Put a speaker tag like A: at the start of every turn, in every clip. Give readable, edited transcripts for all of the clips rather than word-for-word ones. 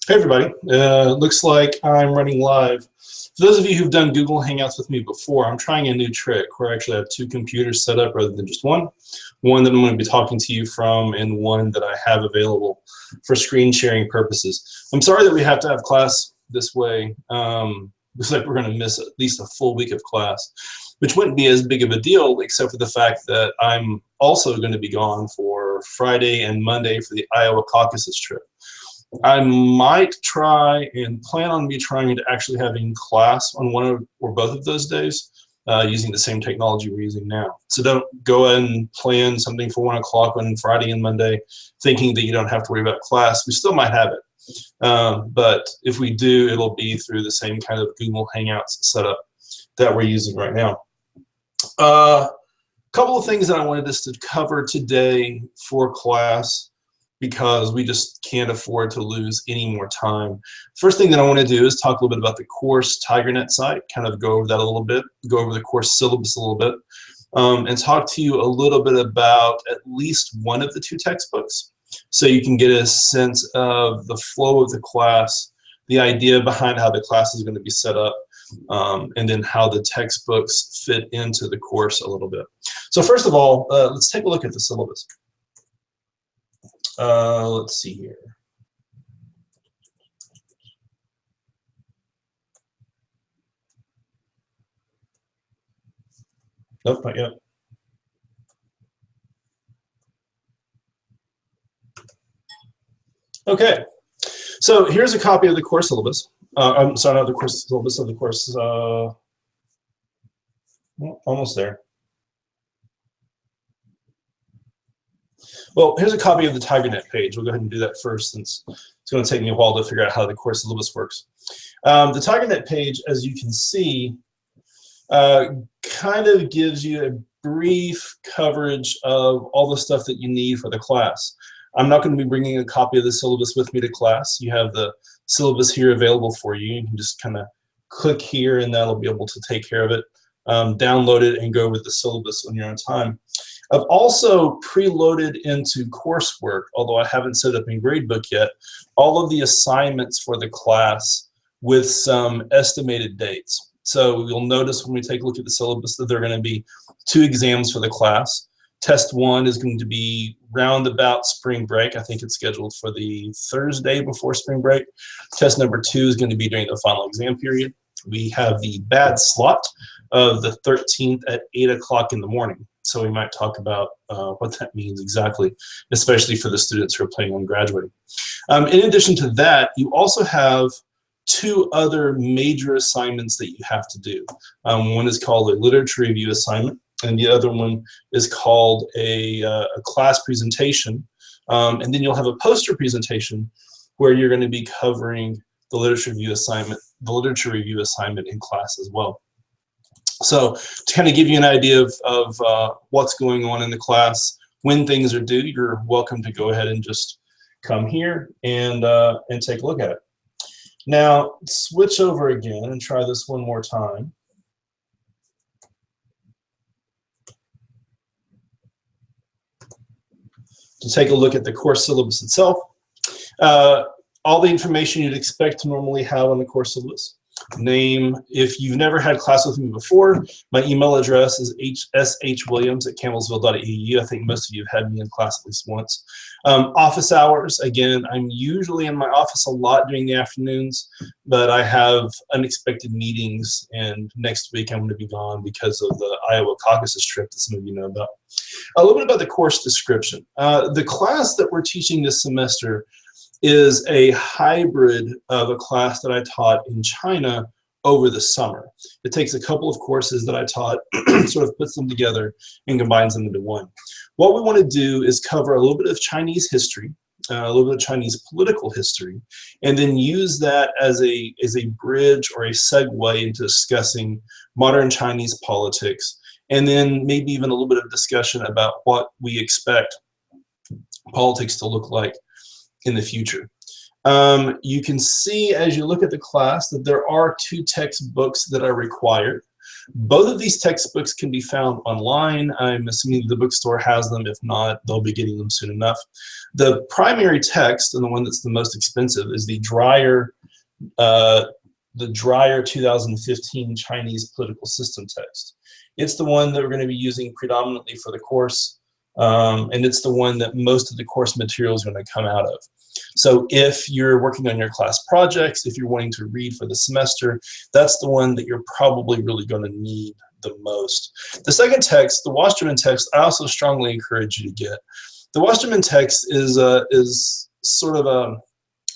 A: Hey everybody, looks like I'm running live. For those of you who've done Google Hangouts with me before, I'm trying a new trick where I actually have two computers set up rather than just one. One that I'm going to be talking to you from and one that I have available for screen sharing purposes. I'm sorry that we have to have class this way. Looks like we're going to miss at least a full week of class, which wouldn't be as big of a deal except for the fact that I'm also going to be gone for Friday and Monday for the Iowa caucuses trip. I might try and plan on me trying to actually having class on one or both of those days using the same technology we're using now. So don't go ahead and plan something for 1 o'clock on Friday and Monday thinking that you don't have to worry about class. We still might have it. But if we do, it'll be through the same kind of Google Hangouts setup that we're using right now. Couple of things that I wanted us to cover today for class, because we just can't afford to lose any more time. First thing that I want to do is talk a little bit about the course TigerNet site, kind of go over that a little bit, go over the course syllabus a little bit, and talk to you a little bit about at least one of the two textbooks so you can get a sense of the flow of the class, the idea behind how the class is going to be set up, and then how the textbooks fit into the course a little bit. So first of all, let's take a look at the syllabus. Let's see here. Nope, not yet. Okay, so here's a copy of the course syllabus. I'm sorry, not the course syllabus, of the course. Well, almost there. Well, here's a copy of the TigerNet page. We'll go ahead and do that first since it's going to take me a while to figure out how the course syllabus works. The TigerNet page, as you can see, kind of gives you a brief coverage of all the stuff that you need for the class. I'm not going to be bringing a copy of the syllabus with me to class. You have the syllabus here available for you. You can just kind of click here and that'll be able to take care of it. Download it and go over the syllabus on your own time. I've also preloaded into coursework, although I haven't set up in gradebook yet, all of the assignments for the class with some estimated dates. So you'll notice when we take a look at the syllabus that there are going to be 2 exams for the class. Test 1 is going to be round about spring break. I think it's scheduled for the Thursday before spring break. Test number 2 is going to be during the final exam period. We have the bad slot of the 13th at 8 o'clock in the morning. So we might talk about what that means exactly, especially for the students who are planning on graduating. In addition to that, you also have 2 other major assignments that you have to do. One is called a literature review assignment, and the other one is called a class presentation. And then you'll have a poster presentation where you're going to be covering the literature review assignment in class as well. So to kind of give you an idea of what's going on in the class, when things are due, you're welcome to go ahead and just come here and take a look at it. Now, switch over again and try this one more time. To take a look at the course syllabus itself. All the information you'd expect to normally have on the course syllabus. Name, if you've never had class with me before, my email address is shwilliams@campbellsville.edu. I think most of you have had me in class at least once. Office hours, again, I'm usually in my office a lot during the afternoons, but I have unexpected meetings, and next week I'm going to be gone because of the Iowa caucuses trip that some of you know about. A little bit about the course description. The class that we're teaching this semester is a hybrid of a class that I taught in China over the summer. It takes a couple of courses that I taught, sort of puts them together and combines them into one. What we want to do is cover a little bit of Chinese history, a little bit of Chinese political history, and then use that as a bridge or a segue into discussing modern Chinese politics, and then maybe even a little bit of discussion about what we expect politics to look like in the future. You can see as you look at the class that there are 2 textbooks that are required. Both of these textbooks can be found online. I'm assuming the bookstore has them. If not, they'll be getting them soon enough. The primary text, and the one that's the most expensive, is the Dreyer 2015 Chinese Political System text. It's the one that we're going to be using predominantly for the course, and it's the one that most of the course material is going to come out of. So if you're working on your class projects, if you're wanting to read for the semester, that's the one that you're probably really going to need the most. The second text, the Wasserman text, I also strongly encourage you to get. The Wasserman text is sort of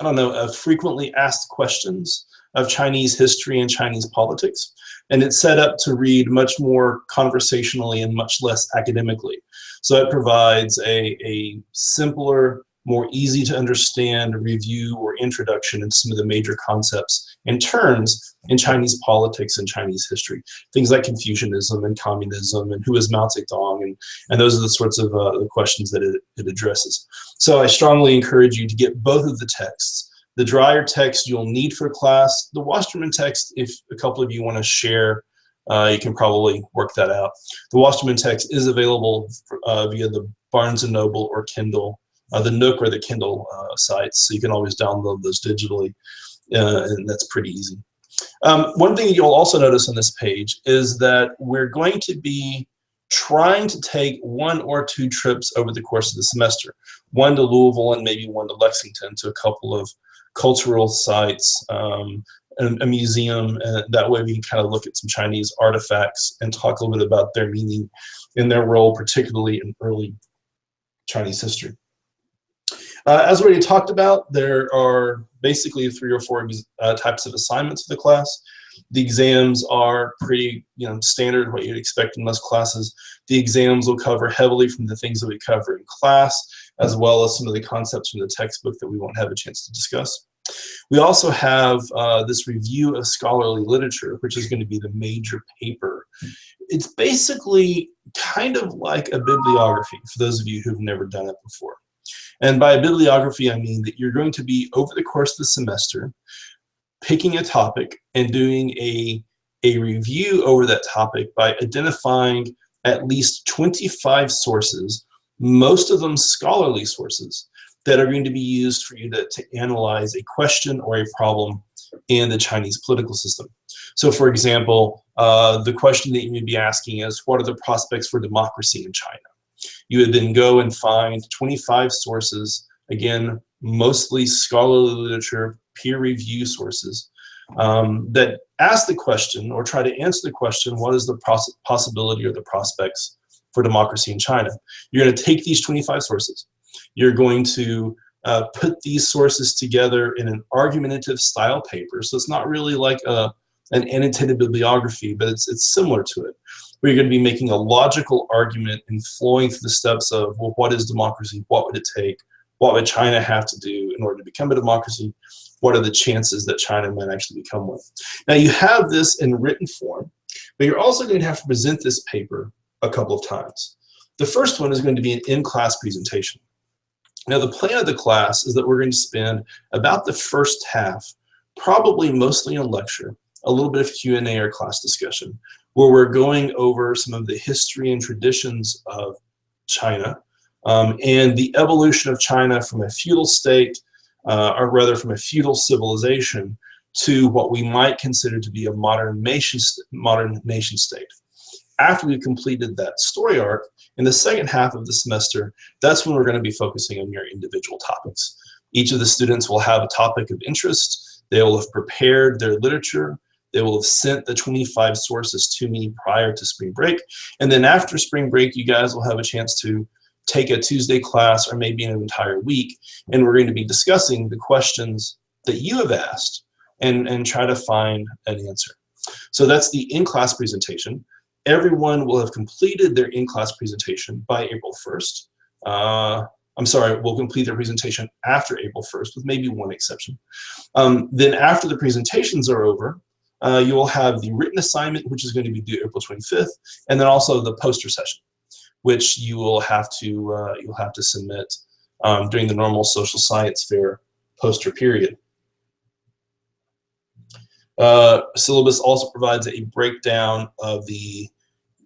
A: a frequently asked questions of Chinese history and Chinese politics, and it's set up to read much more conversationally and much less academically. So it provides a simpler, more easy to understand review or introduction into some of the major concepts and terms in Chinese politics and Chinese history. Things like Confucianism and communism and who is Mao Zedong, and those are the sorts of the questions that it addresses. So I strongly encourage you to get both of the texts. The Dreyer text you'll need for class. The Wasserman text, if a couple of you want to share, you can probably work that out. The Wasserman text is available via the Barnes & Noble or Kindle, the Nook or the Kindle sites, so you can always download those digitally, and that's pretty easy. One thing you'll also notice on this page is that we're going to be trying to take 1 or 2 trips over the course of the semester, one to Louisville and maybe one to Lexington, to a couple of cultural sites, a museum, and that way we can kind of look at some Chinese artifacts and talk a little bit about their meaning and their role, particularly in early Chinese history. As we already talked about, there are basically 3 or 4 types of assignments for the class. The exams are pretty standard, what you'd expect in most classes. The exams will cover heavily from the things that we cover in class, as well as some of the concepts from the textbook that we won't have a chance to discuss. We also have this review of scholarly literature, which is going to be the major paper. It's basically kind of like a bibliography for those of you who've never done it before. And by a bibliography, I mean that you're going to be, over the course of the semester, picking a topic and doing a review over that topic by identifying at least 25 sources, most of them scholarly sources, that are going to be used for you to analyze a question or a problem in the Chinese political system. So for example, the question that you may be asking is, what are the prospects for democracy in China? You would then go and find 25 sources, again, mostly scholarly literature, peer review sources, that ask the question or try to answer the question, what is the possibility or the prospects for democracy in China? You're going to take these 25 sources. You're going to put these sources together in an argumentative style paper. So it's not really like an annotated bibliography, but it's similar to it, where you're going to be making a logical argument and flowing through the steps of, well, what is democracy? What would it take? What would China have to do in order to become a democracy? What are the chances that China might actually become one? Now, you have this in written form, but you're also going to have to present this paper a couple of times. The first one is going to be an in-class presentation. Now, the plan of the class is that we're going to spend about the first half, probably mostly in lecture, a little bit of Q&A or class discussion, where we're going over some of the history and traditions of China, and the evolution of China from a feudal state, or rather from a feudal civilization, to what we might consider to be a modern nation state. After we've completed that story arc, in the second half of the semester, that's when we're going to be focusing on your individual topics. Each of the students will have a topic of interest. They will have prepared their literature. They will have sent the 25 sources to me prior to spring break. And then after spring break, you guys will have a chance to take a Tuesday class or maybe an entire week, and we're going to be discussing the questions that you have asked and try to find an answer. So that's the in-class presentation. Everyone will have completed their in-class presentation by April 1st. I'm sorry, we'll complete their presentation after April 1st, with maybe one exception. Then after the presentations are over, you will have the written assignment, which is going to be due April 25th, and then also the poster session, which you will have to submit during the normal social science fair poster period. Syllabus also provides a breakdown of the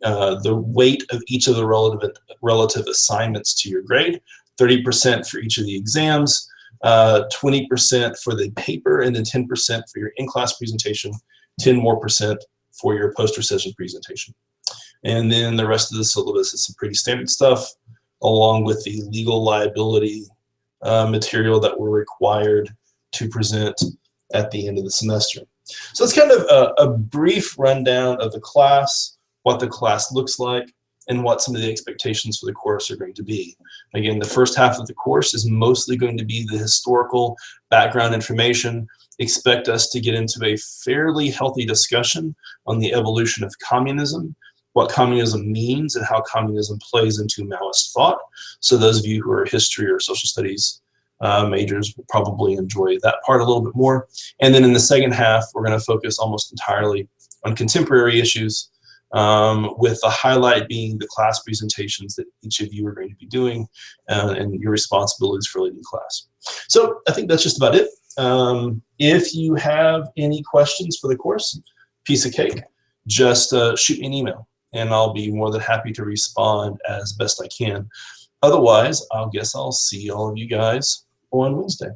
A: weight of each of the relative assignments to your grade, 30% for each of the exams, 20% for the paper, and then 10% for your in-class presentation, 10% more for your poster session presentation. And then the rest of the syllabus is some pretty standard stuff, along with the legal liability material that we're required to present at the end of the semester. So it's kind of a brief rundown of the class, what the class looks like, and what some of the expectations for the course are going to be. Again, the first half of the course is mostly going to be the historical background information. Expect us to get into a fairly healthy discussion on the evolution of communism, what communism means, and how communism plays into Maoist thought. So those of you who are history or social studies majors will probably enjoy that part a little bit more. And then in the second half, we're going to focus almost entirely on contemporary issues, with the highlight being the class presentations that each of you are going to be doing and your responsibilities for leading class. So I think that's just about it. If you have any questions for the course, piece of cake, just shoot me an email and I'll be more than happy to respond as best I can. Otherwise, I guess I'll see all of you guys on Wednesday.